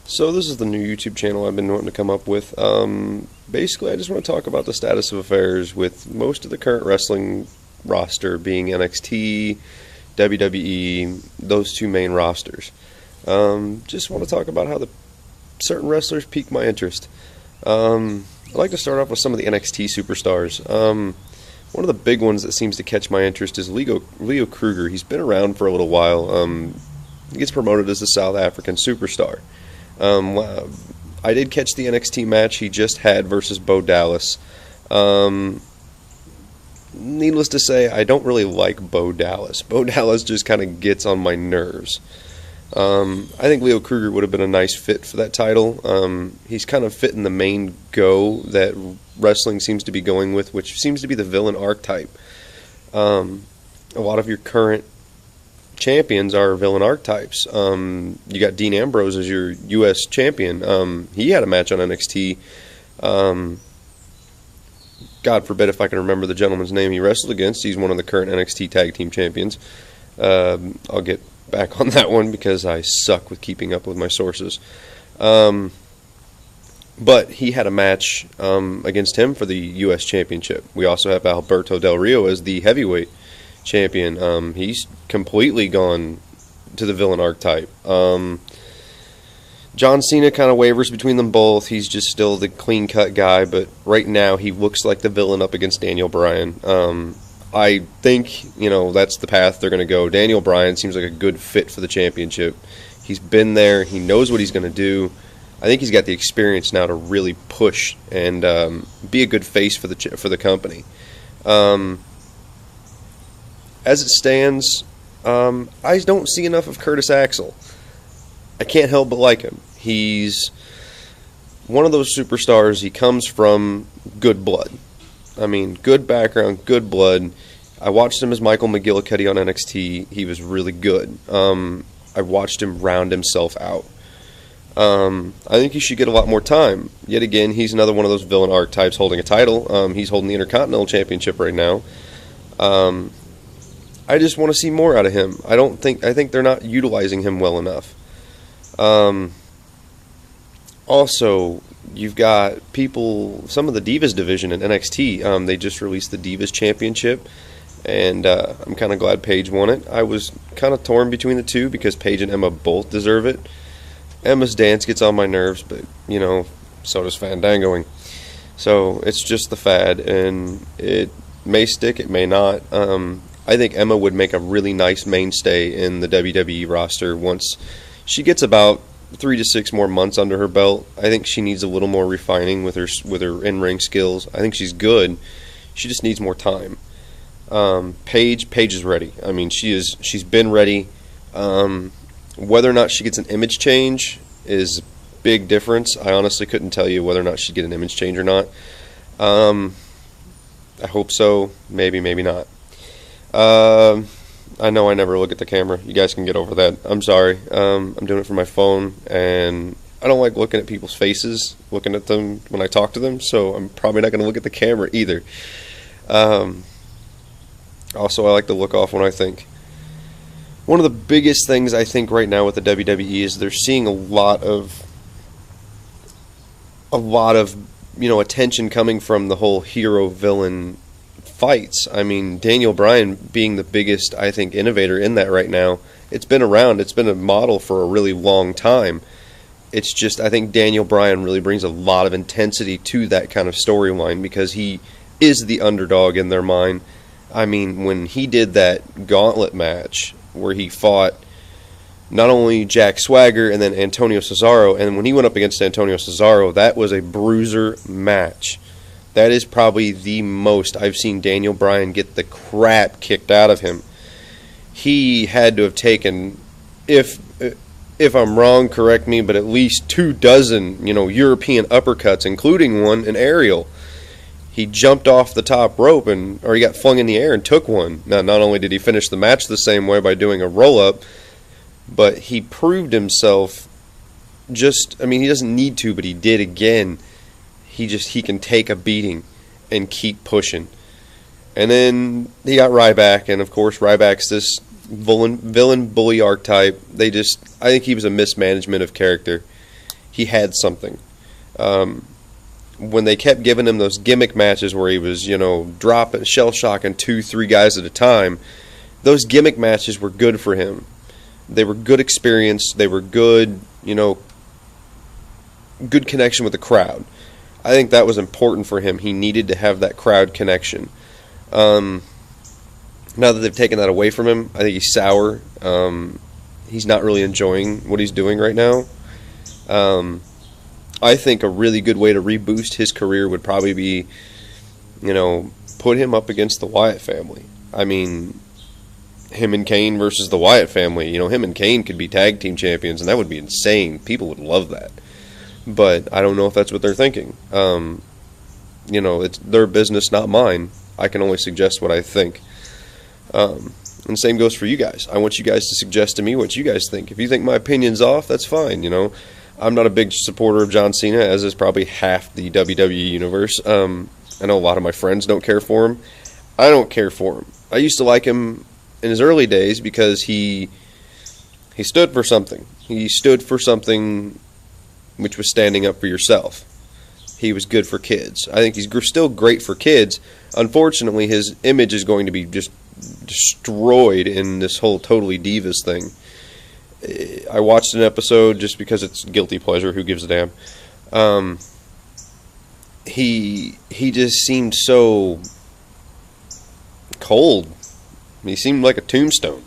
So this is the new YouTube channel I've been wanting to come up with. Basically, I just want to talk about the status of affairs with most of the current wrestling roster being NXT, WWE, those two main rosters. Just want to talk about how the certain wrestlers pique my interest. I'd like to start off with some of the NXT superstars. One of the big ones that seems to catch my interest is Leo Kruger. He's been around for a little while. He gets promoted as the South African superstar. I did catch the NXT match he just had versus Bo Dallas. Needless to say, I don't really like Bo Dallas. Bo Dallas just kind of gets on my nerves. I think Leo Kruger would have been a nice fit for that title. He's kind of fitting the main go that wrestling seems to be going with, which seems to be the villain archetype. A lot of your current champions are villain archetypes. You got Dean Ambrose as your U.S. champion. He had a match on NXT. God forbid if I can remember the gentleman's name he wrestled against. He's one of the current NXT Tag Team Champions. I'll get back on that one because I suck with keeping up with my sources. But he had a match against him for the U.S. Championship. We also have Alberto Del Rio as the heavyweight champion. He's completely gone to the villain archetype. John Cena kind of wavers between them both. He's just still the clean-cut guy, but right now he looks like the villain up against Daniel Bryan. I think, that's the path they're going to go. Daniel Bryan seems like a good fit for the championship. He's been there. He knows what he's going to do. I think he's got the experience now to really push and be a good face for the company. As it stands, I don't see enough of Curtis Axel. I can't help but like him. He's one of those superstars. He comes from good blood. I mean, good background, good blood. I watched him as Michael McGillicuddy on NXT. He was really good. I watched him round himself out. I think he should get a lot more time. Yet again, he's another one of those villain archetypes holding a title. He's holding the Intercontinental Championship right now. I just want to see more out of him. I think they're not utilizing him well enough. Also, you've got some of the Divas division in NXT. They just released the Divas Championship, and I'm kind of glad Paige won it. I was kind of torn between the two because Paige and Emma both deserve it. Emma's dance gets on my nerves, but, so does Fandangoing. So it's just the fad, and it may stick, it may not. I think Emma would make a really nice mainstay in the WWE roster once she gets about 3 to 6 more months under her belt. I think she needs a little more refining with her in-ring skills. I think she's good. She just needs more time. Paige is ready. I mean, she's been ready. Whether or not she gets an image change is a big difference. I honestly couldn't tell you whether or not she'd get an image change or not. I hope so. Maybe not. I know I never look at the camera. You guys can get over that. I'm sorry. I'm doing it from my phone, and I don't like looking at people's faces, looking at them when I talk to them, so I'm probably not going to look at the camera either. Also, I like to look off when I think. One of the biggest things I think right now with the WWE is they're seeing a lot of attention coming from the whole hero-villain fights. I mean, Daniel Bryan being the biggest, I think, innovator in that right now. It's been around. It's been a model for a really long time. It's just, I think Daniel Bryan really brings a lot of intensity to that kind of storyline because he is the underdog in their mind. I mean, when he did that gauntlet match where he fought not only Jack Swagger and then Antonio Cesaro, and when he went up against Antonio Cesaro, that was a bruiser match. That is probably the most I've seen Daniel Bryan get the crap kicked out of him. He had to have taken, if I'm wrong, correct me, but at least 24 European uppercuts, including one, an aerial. He jumped off the top rope, or he got flung in the air and took one. Now, not only did he finish the match the same way by doing a roll-up, but he proved himself he doesn't need to, but he did again. He can take a beating and keep pushing. And then he got Ryback, and of course Ryback's this villain bully archetype. I think he was a mismanagement of character. he had something. When they kept giving him those gimmick matches where he was, dropping, shell shocking 2-3 guys at a time, those gimmick matches were good for him. They were good experience. They were good, good connection with the crowd. I think that was important for him. He needed to have that crowd connection. Now that they've taken that away from him, I think he's sour. He's not really enjoying what he's doing right now. I think a really good way to reboost his career would probably be, put him up against the Wyatt family. I mean, him and Kane versus the Wyatt family. Him and Kane could be tag team champions, and that would be insane. People would love that. But I don't know if that's what they're thinking. It's their business, not mine. I can only suggest what I think. And same goes for you guys. I want you guys to suggest to me what you guys think. If you think my opinion's off, that's fine, I'm not a big supporter of John Cena, as is probably half the WWE universe. I know a lot of my friends don't care for him. I don't care for him. I used to like him in his early days because he stood for something. He stood for something which was standing up for yourself. He was good for kids. I think he's still great for kids. Unfortunately, his image is going to be just destroyed in this whole Totally Divas thing. I watched an episode just because it's guilty pleasure. Who gives a damn? He just seemed so cold. He seemed like a tombstone.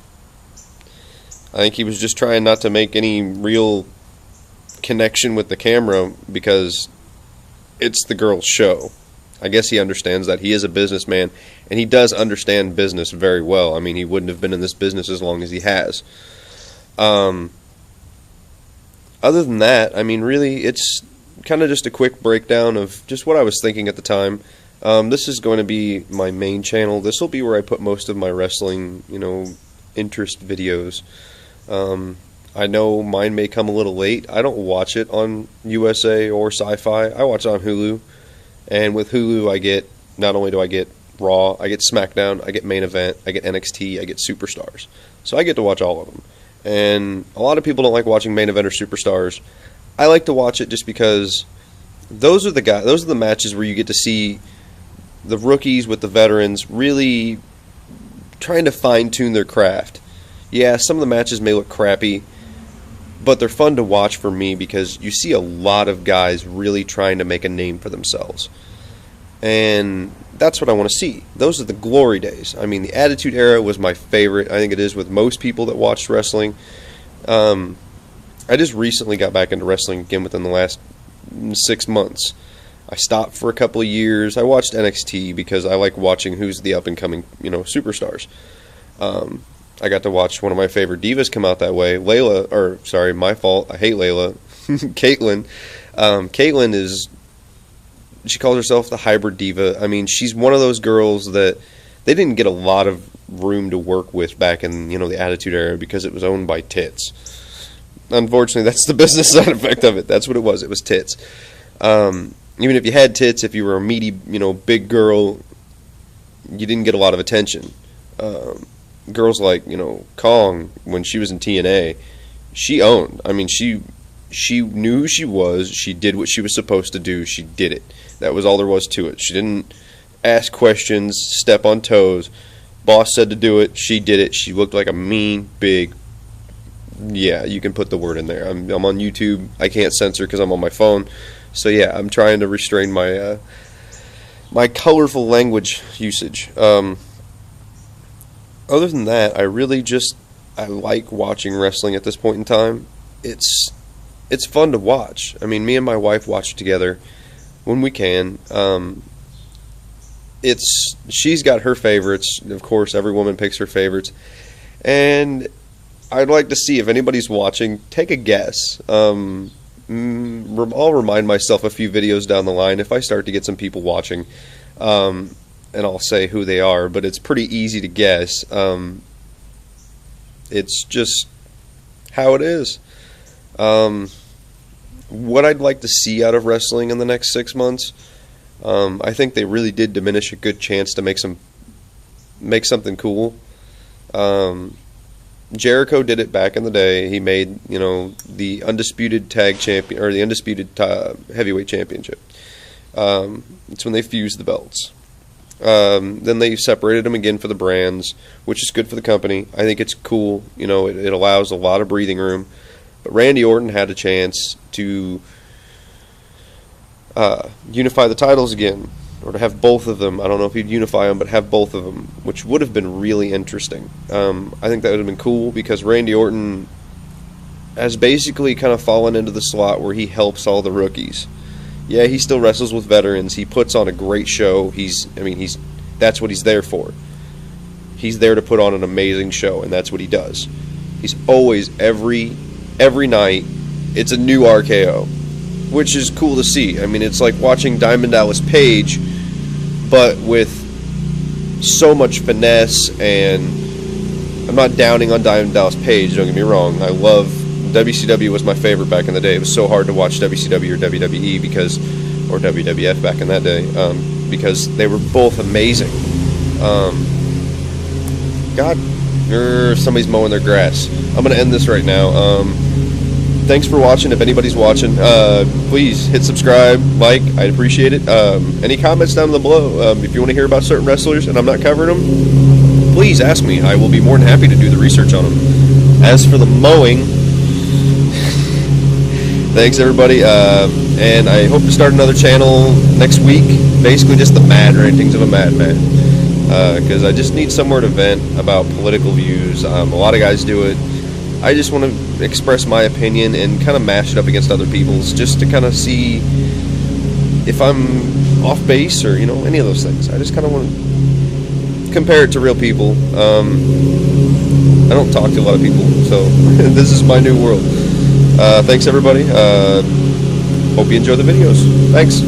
I think he was just trying not to make any real connection with the camera because it's the girl's show. I guess he understands that. He is a businessman, and he does understand business very well. I mean, he wouldn't have been in this business as long as he has. Other than that, I mean, really, it's kind of just a quick breakdown of just what I was thinking at the time. This is going to be my main channel. This will be where I put most of my wrestling, interest videos. I know mine may come a little late. I don't watch it on USA or Sci-Fi. I watch it on Hulu. And with Hulu, not only do I get Raw, I get SmackDown, I get Main Event, I get NXT, I get Superstars. So I get to watch all of them. And a lot of people don't like watching Main Event or Superstars. I like to watch it just because those are the matches where you get to see the rookies with the veterans really trying to fine-tune their craft. Yeah, some of the matches may look crappy, but they're fun to watch for me because you see a lot of guys really trying to make a name for themselves. And that's what I want to see. Those are the glory days. I mean, the Attitude Era was my favorite. I think it is with most people that watched wrestling. I just recently got back into wrestling again within the last 6 months. I stopped for a couple of years. I watched NXT because I like watching who's the up-and-coming, superstars. I got to watch one of my favorite divas come out that way. My fault. I hate Layla. Caitlyn. Caitlyn she calls herself the hybrid diva. I mean, she's one of those girls that they didn't get a lot of room to work with back in, the Attitude Era because it was owned by tits. Unfortunately, that's the business side effect of it. That's what it was. It was tits. Even if you had tits, if you were a meaty, big girl, you didn't get a lot of attention. Girls like, Kong, when she was in TNA, she owned. I mean, she knew who she was. She did what she was supposed to do. She did it. That was all there was to it. She didn't ask questions, step on toes. Boss said to do it. She did it. She looked like a mean, big... Yeah, you can put the word in there. I'm on YouTube. I can't censor because I'm on my phone. So yeah, I'm trying to restrain my my colorful language usage. Other than that, I like watching wrestling at this point in time. It's fun to watch. I mean, me and my wife watch it together when we can. She's got her favorites. Of course, every woman picks her favorites. And I'd like to see if anybody's watching, take a guess. I'll remind myself a few videos down the line if I start to get some people watching, and I'll say who they are, but it's pretty easy to guess. It's just how it is. What I'd like to see out of wrestling in the next 6 months, I think they really did diminish a good chance to make something cool. Jericho did it back in the day. He made, the undisputed tag champion, or the undisputed heavyweight championship. It's when they fused the belts. Then they separated them again for the brands, which is good for the company. I think it's cool. It allows a lot of breathing room. But Randy Orton had a chance to unify the titles again, or to have both of them. I don't know if he'd unify them, but have both of them, which would have been really interesting. I think that would have been cool, because Randy Orton has basically kind of fallen into the slot where he helps all the rookies. Yeah, he still wrestles with veterans. He puts on a great show. That's what he's there for. He's there to put on an amazing show, and that's what he does. He's always, every night, it's a new RKO, which is cool to see. It's like watching Diamond Dallas Page, but with so much finesse. And I'm not downing on Diamond Dallas Page, don't get me wrong. I love WCW. Was my favorite back in the day. It was so hard to watch WCW or WWE or WWF back in that day, because they were both amazing. Somebody's mowing their grass. I'm going to end this right now. Thanks for watching. If anybody's watching, please hit subscribe, like. I'd appreciate it. Any comments down below. If you want to hear about certain wrestlers and I'm not covering them, please ask me. I will be more than happy to do the research on them. As for the mowing, thanks everybody, and I hope to start another channel next week. Basically just the mad rantings of a madman, because I just need somewhere to vent about political views. A lot of guys do it. I just want to express my opinion and kind of mash it up against other people's, just to kind of see if I'm off base or any of those things. I just kind of want to compare it to real people. I don't talk to a lot of people, so this is my new world. Thanks everybody. Hope you enjoy the videos. Thanks.